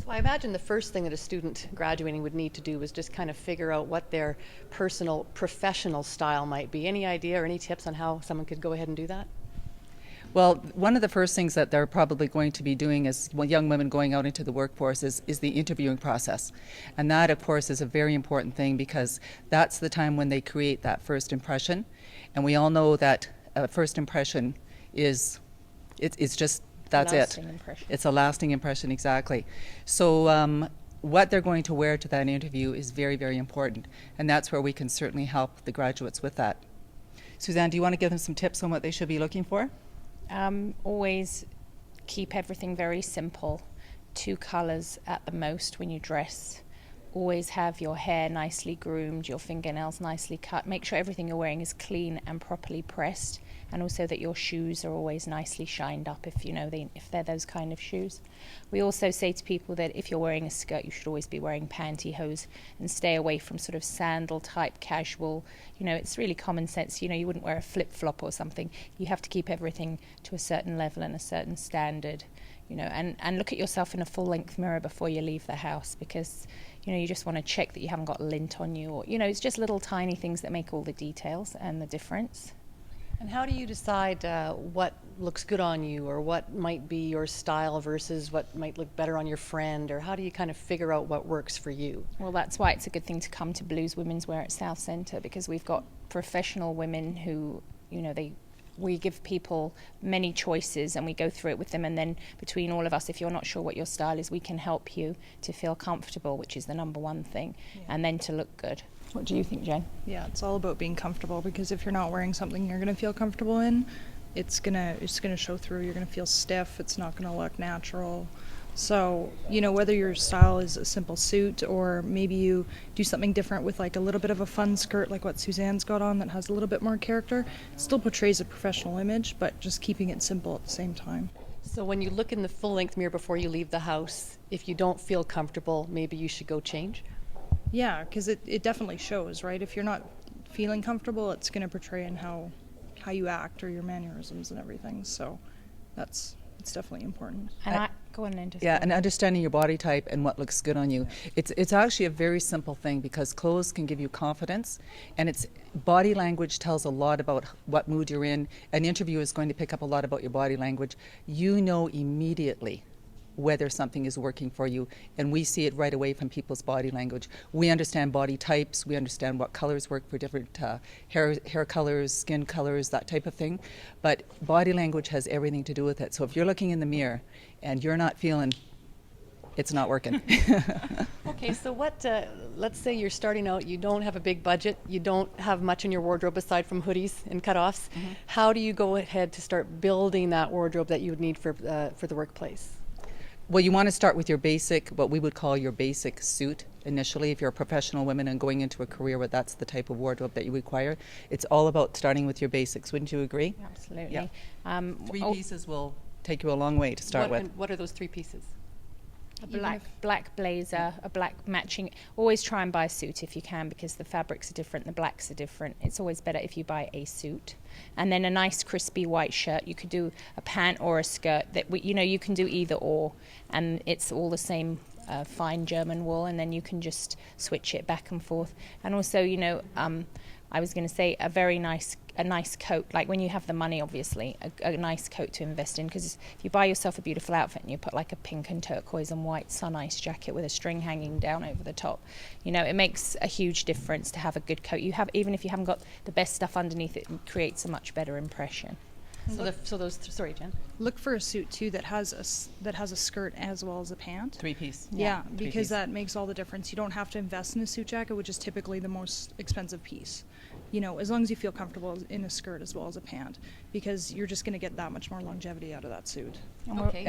So I imagine the first thing that a student graduating would need to do is just kind of figure out what their personal, professional style might be. Any idea or any tips on how someone could go ahead and do that? Well, one of the first things that they're probably going to be doing as young women going out into the workforce is the interviewing process. And that, of course, is a very important thing because that's the time when they create that first impression. And we all know that a first impression is, it's just, that's it. Impression. It's a lasting impression, exactly. So what they're going to wear to that interview is very, very important. And that's where we can certainly help the graduates with that. Suzanne, do you want to give them some tips on what they should be looking for? Always keep everything very simple. 2 colors at the most when you dress. Always have your hair nicely groomed, your fingernails nicely cut. Make sure everything you're wearing is clean and properly pressed, and also that your shoes are always nicely shined up if they're those kind of shoes. We also say to people that if you're wearing a skirt, you should always be wearing pantyhose and stay away from sort of sandal type casual. It's really common sense. You wouldn't wear a flip-flop or something. You have to keep everything to a certain level and a certain standard. And look at yourself in a full-length mirror before you leave the house, because you just want to check that you haven't got lint on you, or it's just little tiny things that make all the details and the difference. And how do you decide what looks good on you, or what might be your style versus what might look better on your friend, or how do you kind of figure out what works for you? Well, that's why it's a good thing to come to BLUS Women's Wear at South Centre, because we've got professional women who, we give people many choices and we go through it with them, and then between all of us, if you're not sure what your style is, we can help you to feel comfortable, which is the number one thing, and then to look good. What do you think, Jen? Yeah, it's all about being comfortable, because if you're not wearing something you're going to feel comfortable in, it's gonna show through. You're going to feel stiff. It's not going to look natural. So, whether your style is a simple suit, or maybe you do something different with like a little bit of a fun skirt like what Suzanne's got on that has a little bit more character, it still portrays a professional image, but just keeping it simple at the same time. So when you look in the full-length mirror before you leave the house, if you don't feel comfortable, maybe you should go change? Yeah, because it definitely shows, right? If you're not feeling comfortable, it's going to portray in how you act or your mannerisms and everything. So it's definitely important. And go on, Linda. Yeah, and understanding your body type and what looks good on you. It's actually a very simple thing, because clothes can give you confidence, and it's body language tells a lot about what mood you're in. An interview is going to pick up a lot about your body language. You know immediately whether something is working for you, and we see it right away from people's body language. We understand body types, we understand what colors work for different hair colors, skin colors, that type of thing, but body language has everything to do with it. So if you're looking in the mirror and you're not feeling, it's not working. Okay, so let's say you're starting out, you don't have a big budget, you don't have much in your wardrobe aside from hoodies and cutoffs. Mm-hmm. How do you go ahead to start building that wardrobe that you would need for the workplace? Well, you want to start with your basic, what we would call your basic suit initially. If you're a professional woman and going into a career where that's the type of wardrobe that you require, it's all about starting with your basics. Wouldn't you agree? Absolutely. Yeah. 3 pieces will take you a long way to start with. What are those 3 pieces? A black blazer, a black matching. Always try and buy a suit if you can, because the fabrics are different, the blacks are different. It's always better if you buy a suit. And then a nice crispy white shirt. You could do a pant or a skirt. You can do either or, and it's all the same fine German wool, and then you can just switch it back and forth. And also, I was going to say a nice coat, like when you have the money, obviously, a nice coat to invest in, because if you buy yourself a beautiful outfit and you put like a pink and turquoise and white sun ice jacket with a string hanging down over the top, it makes a huge difference to have a good coat. Even if you haven't got the best stuff underneath it, it creates a much better impression. Sorry, Jen. Look for a suit too that has a skirt as well as a pant. 3-piece. Yeah, because that makes all the difference. You don't have to invest in a suit jacket, which is typically the most expensive piece. As long as you feel comfortable in a skirt as well as a pant, because you're just going to get that much more longevity out of that suit. Okay.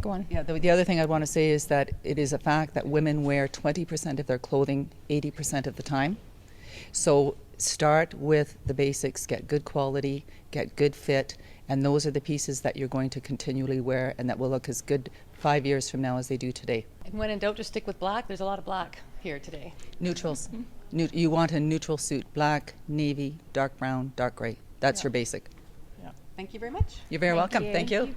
Go on. Yeah, the other thing I'd want to say is that it is a fact that women wear 20% of their clothing 80% of the time. So start with the basics, get good quality, get good fit, and those are the pieces that you're going to continually wear and that will look as good 5 years from now as they do today. And when in doubt, just stick with black. There's a lot of black here today. Neutrals. You want a neutral suit, black, navy, dark brown, dark gray. That's your basic. Yeah. Thank you very much. You're very welcome. Thank you.